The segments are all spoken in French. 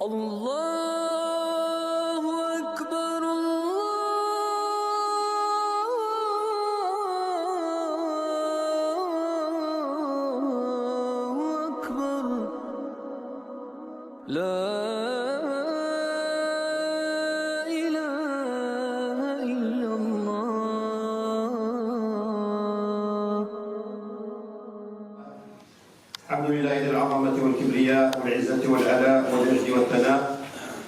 الله أكبر الله أكبر لا إله إلا الله. الحمد لله ذي العظمة والكبرياء والعزة والعلاء والمجد والثناء.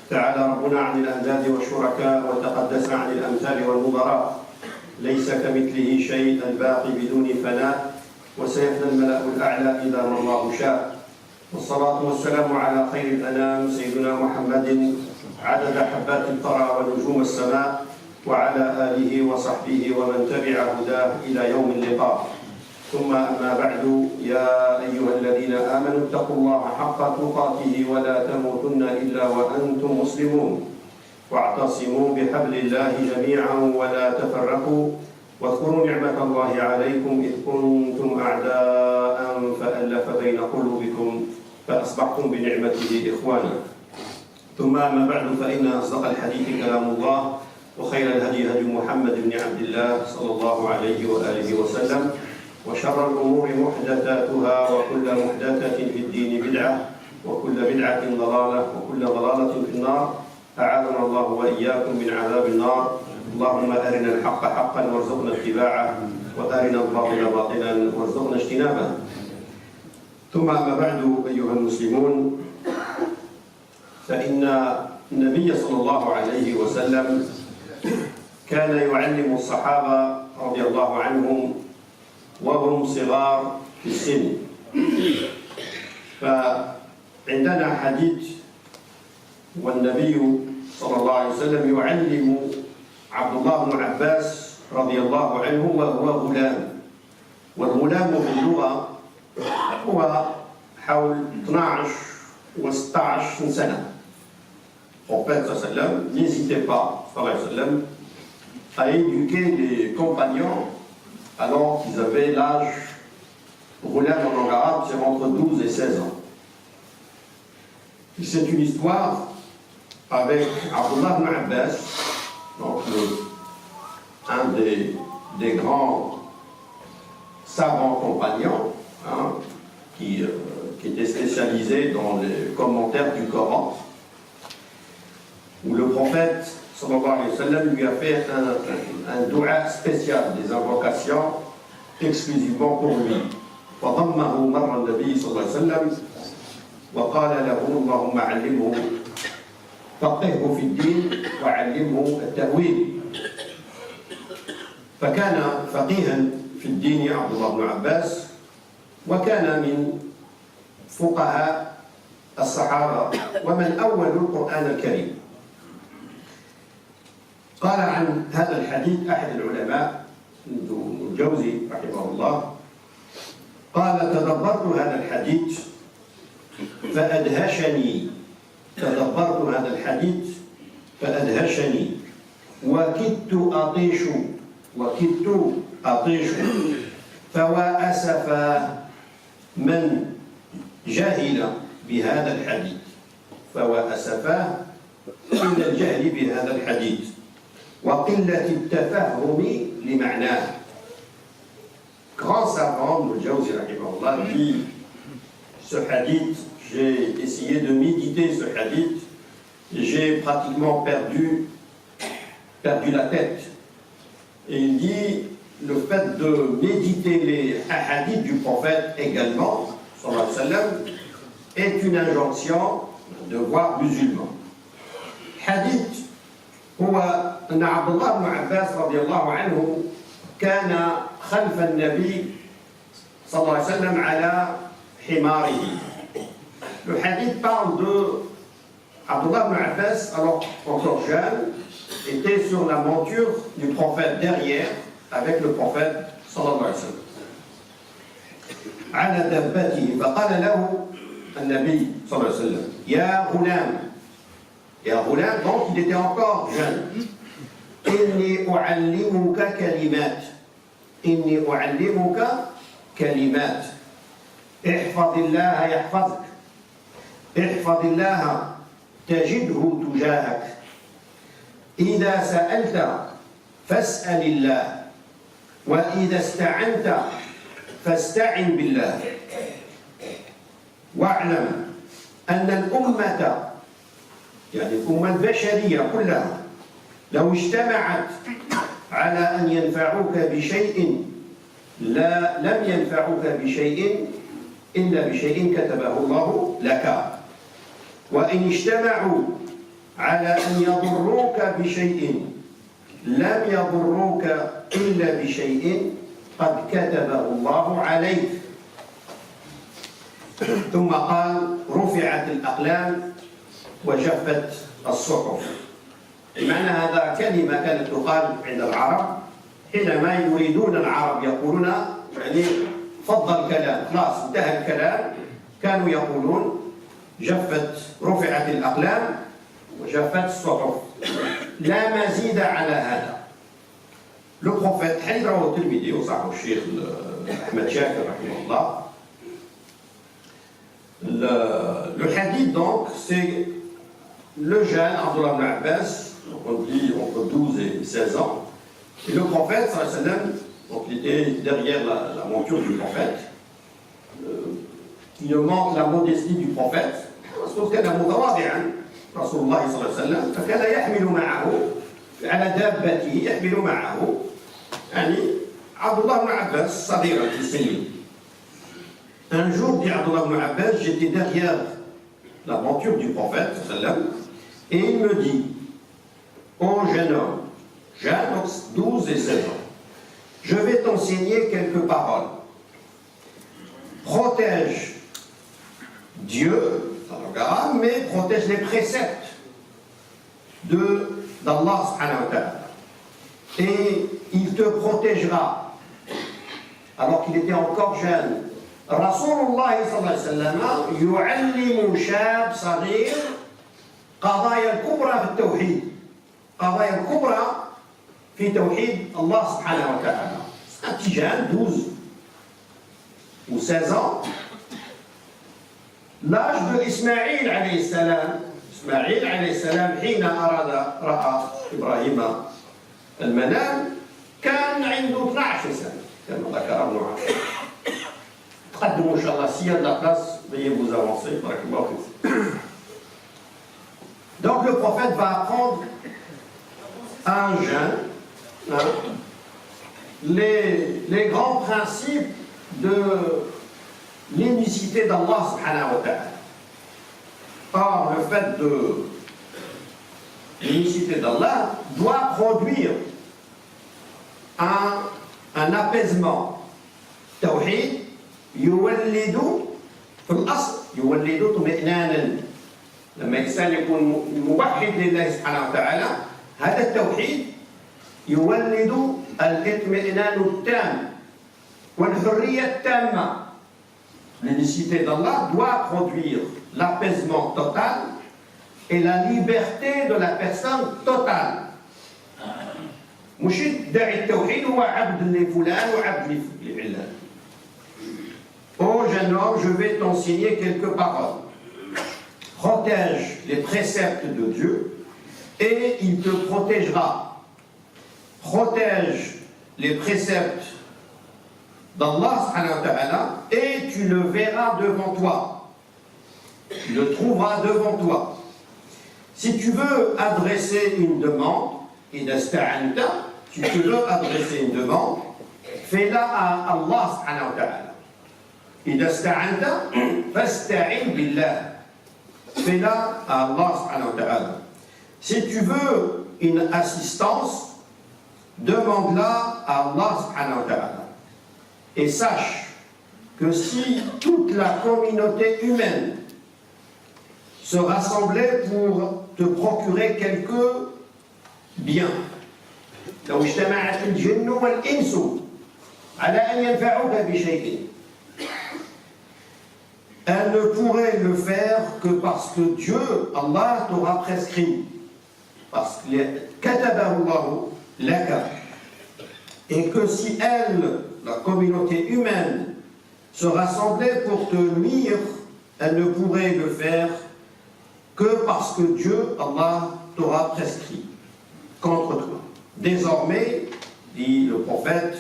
تعالى ربنا عن الأنداد والشركاء وتقدس عن الأمثال والنظراء. ليس كمثله شيء الباقي بدون فناء، وسيفنى الملأ الأعلى إذا ما الله شاء. والصلاة والسلام على خير الأنام سيدنا محمد عدد حبات الثرى ونجوم السماء، وعلى آله وصحبه ومن تبع هداه إلى يوم اللقاء. ثم أما بعد، يا أيها الذين آمنوا اتقوا الله حق تقاته ولا تموتن إلا وأنتم مسلمون، واعتصموا بحبل الله جميعا ولا تفرقوا، واذكروا نعمة الله عليكم إذ كنتم أعداء فألف بين قلوبكم فأصبحتم بنعمته إخوانا. ثم أما بعد، فإن أصدق الحديث كلام الله، وخير الهدي هدي محمد بن عبد الله صلى الله عليه وآله وسلم، وشر الأمور محدثاتها، وكل محدثة في الدين بدعة، وكل بدعة ضلالة، وكل ضلالة في النار. أعاذنا الله وإياكم من عذاب النار. اللهم أرنا الحق حقا وارزقنا اتباعه، وأرنا الباطل باطلا وارزقنا اجتنابه. ثم أما بعد، أيها المسلمون، فإن النبي صلى الله عليه وسلم كان يعلم الصحابة رضي الله عنهم وهم صغار في السن. فعندنا حديث والنبي صلى الله عليه وسلم يعلم عبد الله بن عباس رضي الله عنه وهو غلام، والغلام في اللغة هو حول 12 و 16 سنة. Prophète sallallahu alayhi wa sallam n'hésitait pas sallallahu alayhi wa sallam à éduquer les compagnons alors qu'ils avaient l'âge, ghulam en langue arabe, c'est entre 12 et 16 ans. C'est une histoire avec Abdullah ibn Abbas, donc un des grands savants compagnons, qui était spécialisé dans les commentaires du Coran, où le prophète sallallahu alayhi wa sallam lui a fait un dua spécial, des invocations exclusivement pour lui. فضمه مر النبي صلى الله عليه وسلم وقال له اللهم علمه فقهه في الدين وعلمه التأويل. فكان فقيها في الدين عبد الله بن عباس، وكان من فقهاء الصحابة ومن أولوا القرآن الكريم. قال عن هذا الحديث أحد العلماء ابن الجوزي رحمه الله، قال تدبرت هذا الحديث فأدهشني، تدبرت هذا الحديث فأدهشني، وكدت أطيش فوا أسفا من جهل بهذا الحديث، فوا أسفا إلى الجهل بهذا الحديث وقلة التفهم لمعناه. Grand savant, Ibn Jawzi rahimahullah, dit ce hadith, j'ai essayé de méditer ce hadith, j'ai pratiquement perdu la tête. Et il dit, le fait de méditer les hadiths du prophète également, sallallahu alayhi wa sallam, est une injonction de devoir musulman. Hadith هو أن عبد الله بن عباس رضي الله عنه كان خلف النبي صلى الله عليه وسلم على حماره. Le hadith parle de Abdullah ibn Abbas, alors encore jeune, était sur la monture du prophète derrière avec le prophète sallallahu alayhi wa sallam. على دابته فقال له النبي صلى الله عليه وسلم يا غلام. Et un غلام, donc il était encore jeune. إني أعلمك كلمات، إني أعلمك كلمات، احفظ الله يحفظك، احفظ الله تجده تجاهك إذا سألت فاسأل الله وإذا استعنت فاستعن بالله واعلم أن الأمة يعني الأمة البشرية كلها لو اجتمعت على أن ينفعوك بشيء لم ينفعوك بشيء إلا بشيء كتبه الله لك، وإن اجتمعوا على أن يضروك بشيء لم يضروك إلا بشيء قد كتبه الله عليك. ثم قال رفعت الأقلام وجفت الصحف. بمعنى هذا كلمة كانت تقال عند العرب حينما يريدون العرب يقولون يعني فض الكلام، خلاص انتهى الكلام، كانوا يقولون رفعت الأقلام وجفت الصحف، لا مزيد على هذا. Le prophète, حديث رواه الترمذي وصححه الشيخ أحمد شاكر رحمه الله. Le hadith donc, c'est le jeune Abdullah ibn Abbas, on dit entre 12 et 16 ans, et le prophète, sallallahu alayhi wa sallam, donc il était derrière la monture du prophète, il montre la modestie du prophète, parce que كان متواضعا رسول الله صلى الله عليه وسلم، فكان يحمل معه على دابته يحمل معه يعني عبد الله بن عباس صغيرا في السن. Un jour, dit Abdullah ibn Abbas, j'étais derrière la monture du prophète, et il me dit, ô jeune homme, jeune, donc 12 et 16 ans, je vais t'enseigner quelques paroles. Protège Dieu, mais protège les préceptes d'Allah subhanahu wa ta'ala. Et il te protégera, alors qu'il était encore jeune. Rasulullah sallallahu alayhi wa sallam يعلم شاب صغير قضايا الكبرى في التوحيد، قضايا الكبرى في توحيد الله سبحانه وتعالى. Un petit jeune, 12 ou 16 ans, l'âge de Ismaïl alayhi salam. إسماعيل عليه السلام حين رأى إبراهيم المنام كان عنده 12 سنة، كما ذكر ابن عاشور. تقدموا إن شاء الله s'il y a de la place, veuillez vous avancer. Donc le prophète va apprendre à un jeune les grands principes de l'unicité d'Allah subhanahu wa ta'ala. Or, le fait de l'unicité d'Allah doit produire un apaisement. Tawhid يولد في الأصل يولد اطمئنانا. لما الإنسان يكون موحد لله سبحانه وتعالى هذا التوحيد يولد الاطمئنان التام والحرية التامة. L'unicité d'Allah doit produire l'apaisement total et la liberté de la personne totale. مش داعي التوحيد هو عبد لفلان وعبد لعلان. Ô jeune homme, je vais t'enseigner quelques paroles. Protège les préceptes de Dieu et il te protégera. Protège les préceptes d'Allah subhanahu wa ta'ala et tu le verras devant toi. Tu le trouveras devant toi. Si tu veux adresser une demande, si tu veux adresser une demande, fais-la à Allah subhanahu wa ta'ala. Fais-la à Allah subhanahu wa ta'ala. Si tu veux une assistance, demande-la à Allah subhanahu wa ta'ala. Et sache que si toute la communauté humaine se rassemblait pour te procurer quelques biens, لو اجتمعت الجن والإنس على أن ينفعوك بشيء, elle ne pourrait le faire que parce que Dieu, Allah, t'aura prescrit. Parce que كتبه الله لك. Et que si elle, la communauté humaine, se rassemblait pour te nuire, elle ne pourrait le faire que parce que Dieu, Allah, t'aura prescrit contre toi. Désormais, dit le prophète,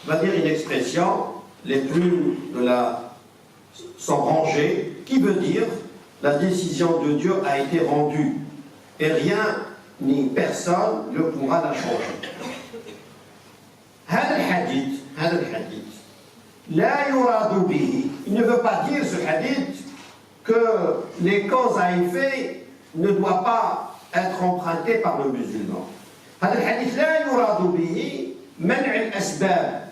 va dire une expression, les plumes sont rangées, qui veut dire la décision de Dieu a été rendue et rien ni personne ne pourra la changer. هذا الحديث لا يراد به, il ne veut pas dire ce hadith que les causes à effet ne doivent pas être empruntées par le musulman. هذا الحديث لا يراد به منع الأسباب.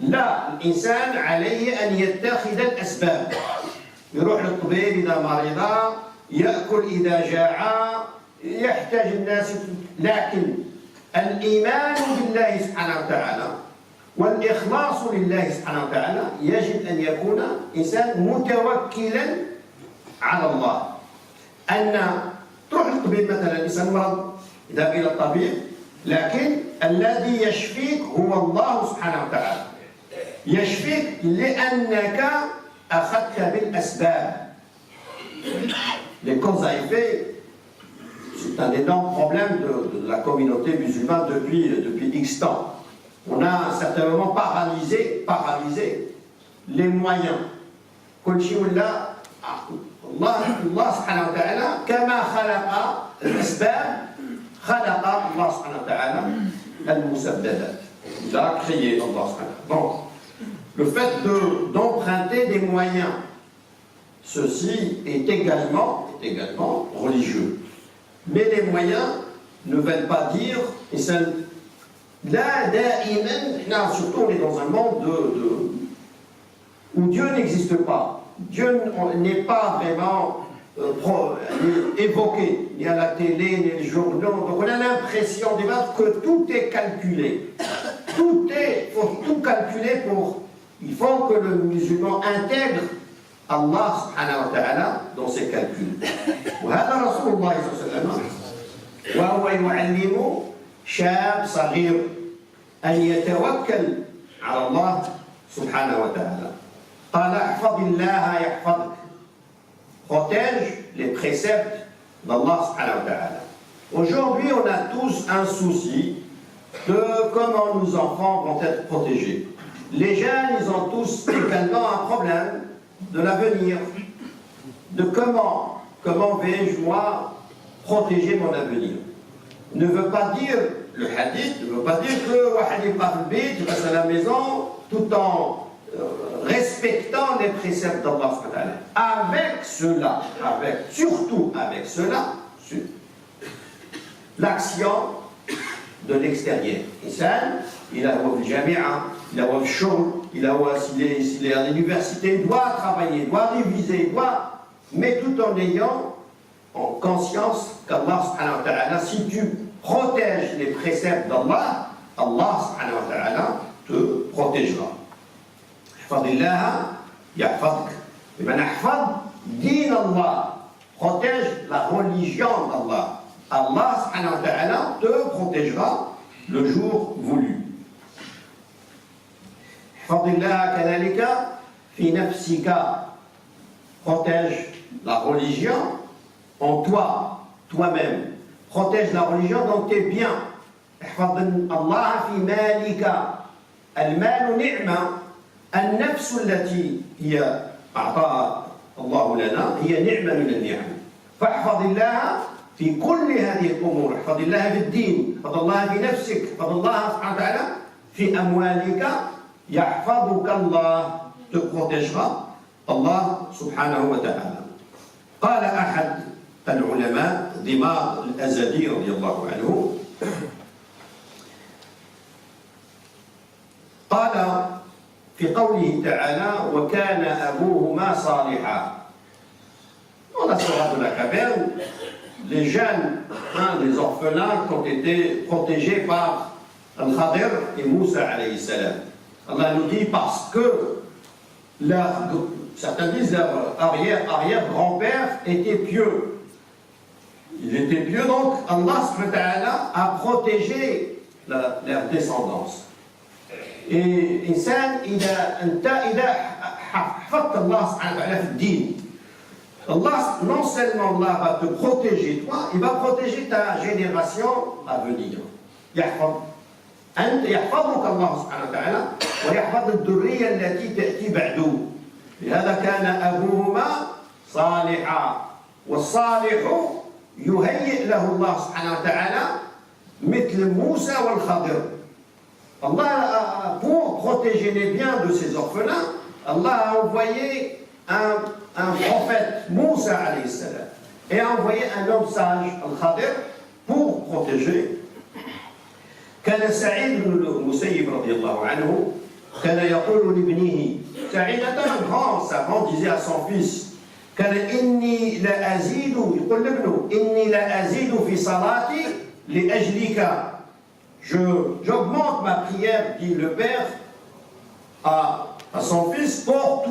لا, الإنسان عليه أن يتخذ الأسباب. يروح للطبيب إذا مرض، يأكل إذا جاع، يحتاج الناس، لكن الإيمان بالله سبحانه وتعالى والإخلاص لله سبحانه وتعالى يجب أن يكون إنسان متوكلا على الله. أن تروح للطبيب مثلا، إنسان مرض يذهب إلى الطبيب، لكن الذي يشفيك هو الله سبحانه وتعالى. يشفيك لأنك أخذت بالأسباب. Les causes à effet, c'est un énorme problème de la communauté musulmane depuis X temps. On a certainement paralysé les moyens. كل شيء ولا الله سبحانه وتعالى كما خلق الأسباب خلق الله سبحانه وتعالى المسببات. Il a créé Allah سبحانه. Donc, le fait d'emprunter des moyens, ceci est également religieux. Mais les moyens ne veulent pas dire, et ça, là, surtout on est dans un monde où Dieu n'existe pas. Dieu n'est pas vraiment évoqué, ni à la télé, ni les journaux. Donc on a l'impression que tout est calculé. Il faut tout calculer il faut que le musulman intègre Allah subhanahu wa ta'ala dans ses calculs. وهذا رسول الله صلى الله عليه وسلم وهو يعلم شاب صغير أن يتوكل على الله سبحانه وتعالى. قال احفظ الله يحفظك. Protège les préceptes d'Allah subhanahu wa ta'ala. Aujourd'hui, on a tous un souci de comment nos enfants vont être protégés. Les jeunes, ils ont tous également un problème de l'avenir, de comment vais-je moi protéger mon avenir. Ne veut pas dire, le hadith ne veut pas dire que wahadi parbi, tu restes à la maison tout en respectant les préceptes d'Allah. Surtout avec cela, l'action de l'extérieur. Il a le jamia, il a le show, s'il est à l'université, il doit travailler, il doit réviser, mais tout en ayant en conscience qu'Allah subhanahu wa ta'ala, si tu protèges les préceptes d'Allah, Allah subhanahu wa ta'ala te protégera. Ihfadillah yahfadk. Et bien, ihfad din Allah, protège la religion d'Allah. Allah subhanahu wa ta'ala te protégera le jour voulu. Ihfadillah kadhalika fi nafsika, protège la religion en toi-même. Protège la religion dans tes biens. Allah fi malika. المال نعمة. النفس التي هي أعطاها الله لنا هي نعمة من النعم. فاحفظ الله في كل هذه الأمور. احفظ الله في الدين، احفظ الله في نفسك، احفظ الله سبحانه وتعالى في أموالك. يحفظك الله، te protégera الله سبحانه وتعالى. قال أحد العلماء دماغ الأزدي رضي الله عنه قال في قوله تعالى وكان أبوهما صالحا. Dans la sourate de la caverne, les jeunes, les orphelins qui ont été protégés par Al-Khadir et Moussa alayhi salam. Allah nous dit parce que certains disent leur arrière-grand-père était pieux. Il était pieux, donc Allah subhanahu wa ta'ala a protégé leur descendance. Et إنسان إذا حفظت الله سبحانه وتعالى في الدين، Allah, non seulement Allah va te protéger toi, il va protéger ta génération à venir. أنت يحفظك الله سبحانه وتعالى ويحفظ الذرية التي تأتي بعده. لهذا كان أبوهما صالحا والصالح يهيئ له الله سبحانه وتعالى مثل موسى والخضر. Allah, pour protéger les biens de ses orphelins, Allah a envoyé un prophète, Moussa alayhi salam, et a envoyé un homme sage, Al-Khadir, pour protéger. كان سعيد بن المسيب رضي الله عنه كان يقول لابنه سعيد était un grand savant disait à son fils كان إني لا أزيد يقول لابنه إني لا أزيد في صلاتي لأجلك j'augmente ma prière dit le père à son fils pour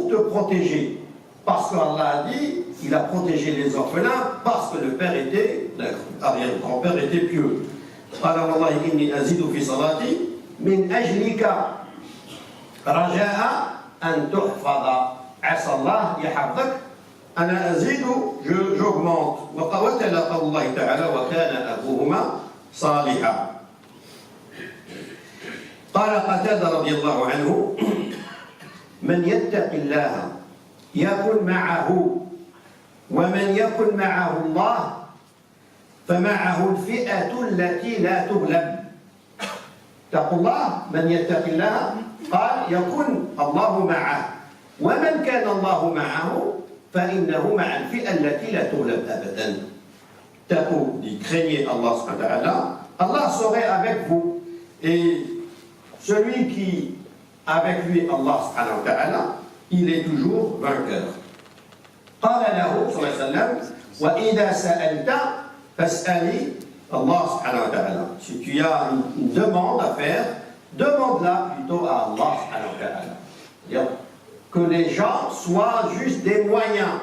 te protéger parce qu'Allah a dit il a protégé les orphelins parce que le père était l'arrière-grand-père était pieux. قال والله إني أزيد في صلاتي من أجلك رجاء أن تحفظ عسى الله يحفظك أنا أزيد j'augmente وتلا قول الله تعالى وكان أبوهما صالحا. قال قتادة رضي الله عنه من يتق الله يكن معه ومن يكن معه الله فمعه الفئة التي لا تغلب. اتقوا الله من يتق الله قال يكن الله معه ومن كان الله معه فإنه مع الفئة التي لا تغلب أبدا. اتقوا dit craignez Allah subhanahu wa ta'ala, Allah serait avec vous et celui qui avec lui Allah subhanahu wa ta'ala il est toujours vainqueur. قال له صلى الله عليه وسلم وإذا سألت فاسألي Allah subhanahu wa ta'ala. Si tu as une demande à faire, demande-la plutôt à Allah subhanahu wa ta'ala. C'est-à-dire que les gens soient juste des moyens.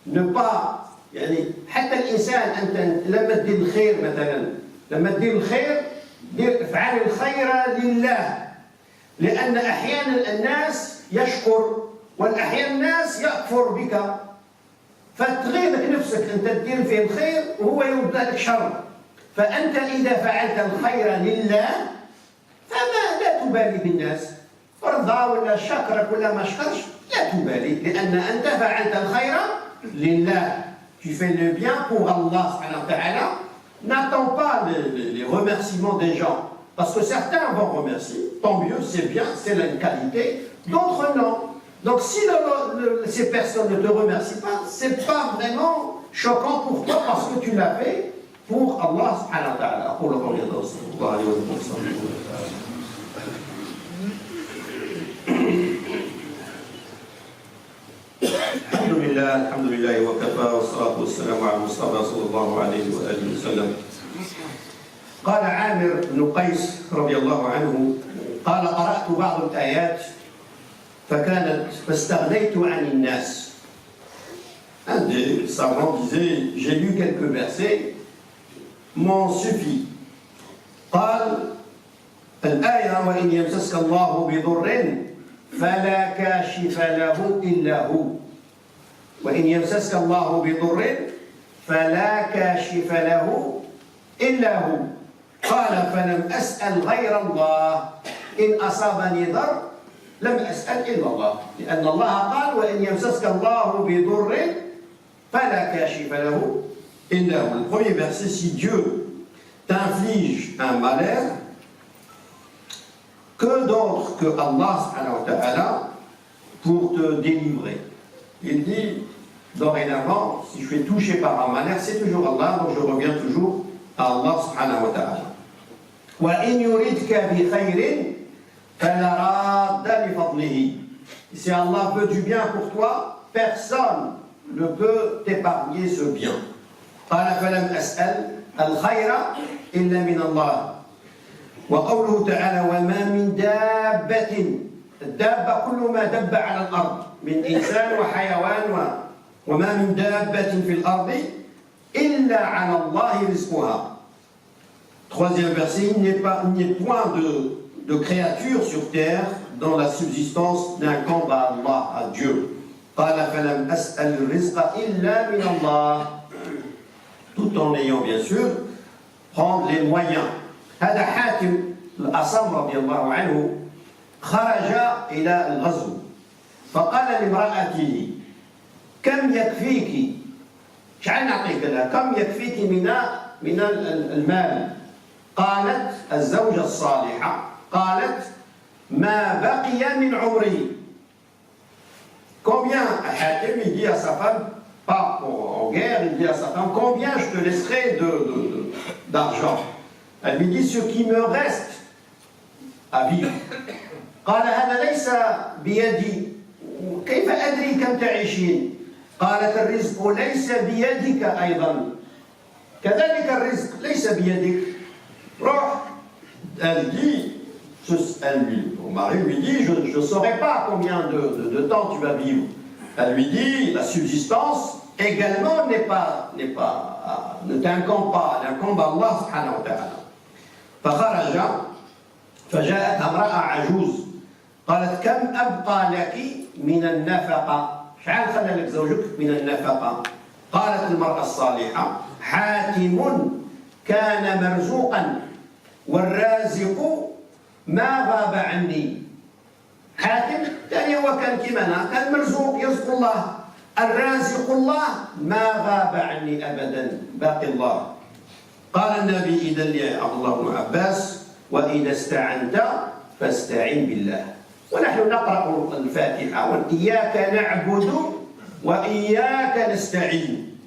Ne pas يعني حتى الإنسان أنت لما تدير الخير مثلا لما تدير الخير افعل الخير لله لأن أحيانا الناس يشكر والأحيانا الناس يكفر بك فتغيب نفسك أنت تدير فيه الخير وهو يبدأ لك شر. فأنت إذا فعلت الخير لله فما لا تبالي بالناس رضا ولا شكرك ولا ما شكرش لا تبالي لأن أنت فعلت الخير لله. Tu fais le bien pour Allah subhanahu wa ta'ala. N'attends pas les remerciements des gens. Parce que certains vont remercier, tant mieux, c'est bien, c'est la qualité. D'autres non. Donc si ces personnes ne te remercient pas, c'est pas vraiment choquant pour toi parce que tu l'as fait pour Allah subhanahu wa ta'ala. Pour le الحمد لله وكفى والصلاة والسلام على المصطفى صلى الله عليه وآله وسلم. قال عامر بن قيس رضي الله عنه قال قرأت بعض الآيات فاستغنيت عن الناس. Un des savants disait j'ai lu quelques versets m'en suffit. قال الآية وإن يمسسك الله بضر فلا كاشف له إلا هو وإن يمسسك الله بضر فلا كاشف له إلا هو قال فلم أسأل غير الله إن أصابني ضر لم أسأل إلا الله لأن الله قال وإن يمسسك الله بضر فلا كاشف له إلا هو. Le premier verset, si Dieu t'inflige un malheur, que d'autre que Allah subhanahu wa ta'ala pour te délivrer. Il dit dorénavant, si je suis touché par un malheur, c'est toujours Allah, donc je reviens toujours à Allah subhanahu wa ta'ala. وَإِنْ يُرِدْكَ بِخَيْرٍ فَلَا رَادَّ لِفَضْلِهِ. Si Allah veut du bien pour toi, personne ne peut t'épargner ce bien. قال فلم أسأل الخير إلا من الله. وقوله تعالى وما من دابة الدابة كل ما دب على الأرض من إنسان وحيوان وما من دابة في الأرض إلا على الله رزقها. Troisième verset, il n'y a point de créature sur terre dans la subsistance d'un camp à Allah, à Dieu. قال فلم أسأل الرزق إلا من الله, tout en ayant bien sûr prendre les moyens. هذا حاتم الأصم رضي الله عنه خرج إلى الغزو فقال لامرأته كم يكفيك, شحال نعطيك لها, كم يكفيك من المال؟ قالت الزوجة الصالحة قالت ما بقي من عمري. Combien, Hatim, il dit à sa femme, pas en guerre, il dit à sa femme, combien je te laisserai d'argent? Elle lui dit ce qui me reste à vivre. قال هذا ليس بيدي, كيف أدري كم تعيشين؟ قالت الرزق ليس بيدك أيضا, كذلك الرزق ليس بيدك. روح, elle dit, mon mari lui dit, je ne saurais pas combien de temps tu vas vivre. Elle lui dit, la subsistance également ne t'incombe pas, elle incombe à Allah subhanahu wa ta'ala. فخرج فجاءت امرأة عجوز قالت كم أبقى لك من النفقة, شحال خلى لك زوجك من النفقة؟ قالت المرأة الصالحة حاتم كان مرزوقا والرازق ما غاب عني. حاتم ثاني هو كان كيما كان مرزوق يرزق الله, الرازق الله ما غاب عني أبدا, باقي الله. قال النبي إذا لعبد الله بن عباس وإذا استعنت فاستعن بالله. ونحن نقرأ الفاتحة وإياك نعبد وإياك نستعين,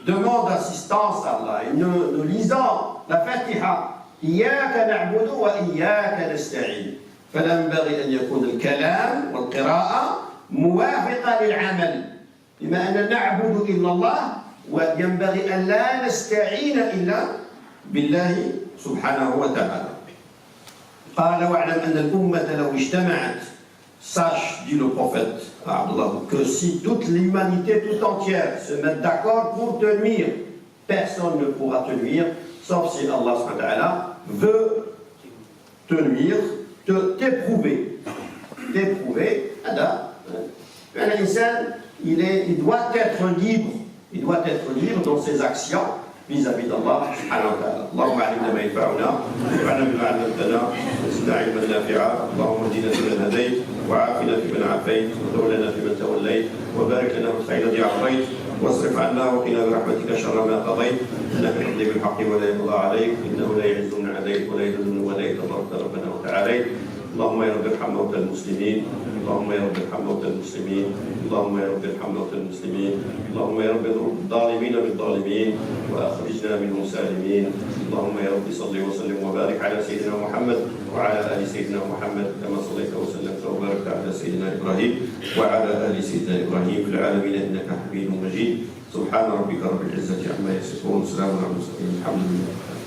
demande assistance à Allah, et nous lisons la Fatiha إياك نعبد وإياك نستعين. فلا ينبغي أن يكون الكلام والقراءة موافقة للعمل, بما أن نعبد إلا الله وينبغي أن لا نستعين إلا بالله سبحانه وتعالى. قال واعلم أن الأمة لو اجتمعت, sache, dit le prophète Abdullah, que si toute l'humanité tout entière se met d'accord pour te nuire, personne ne pourra te nuire, sauf si Allah subhanahu wa ta'ala veut te nuire, t'éprouver. L'insan, il doit être libre dans ses actions vis-à-vis d'Allah subhanahu wa ta'ala. اللهم علمنا ما ينفعنا وانفعنا بما علمتنا وزدنا علما نافعا. اللهم اهدنا فيمن هديت وعافنا فيمن عافيت وتولنا فيمن توليت وبارك لنا في الخير الذي اعطيت واصرف عنا وقنا برحمتك شر ما قضيت انك تقضي بالحق ولا يقضى عليك انه لا يعز من عليك ولا يذل من وليت تبارك ربنا وتعاليت. اللهم يا رب ارحم موتى المسلمين, اللهم يا رب ارحم موتى المسلمين, اللهم يا رب ارحم موتى المسلمين, اللهم يا رب اضرب الظالمين بالظالمين واخرجنا منهم سالمين. اللهم يا رب صل وسلم وبارك على سيدنا محمد وعلى ال سيدنا محمد كما صليت وسلمت وباركت على سيدنا ابراهيم وعلى ال سيدنا ابراهيم في العالمين انك حميد مجيد. سبحان ربك رب العزه عما يصفون, سلام على المرسلين, الحمد لله.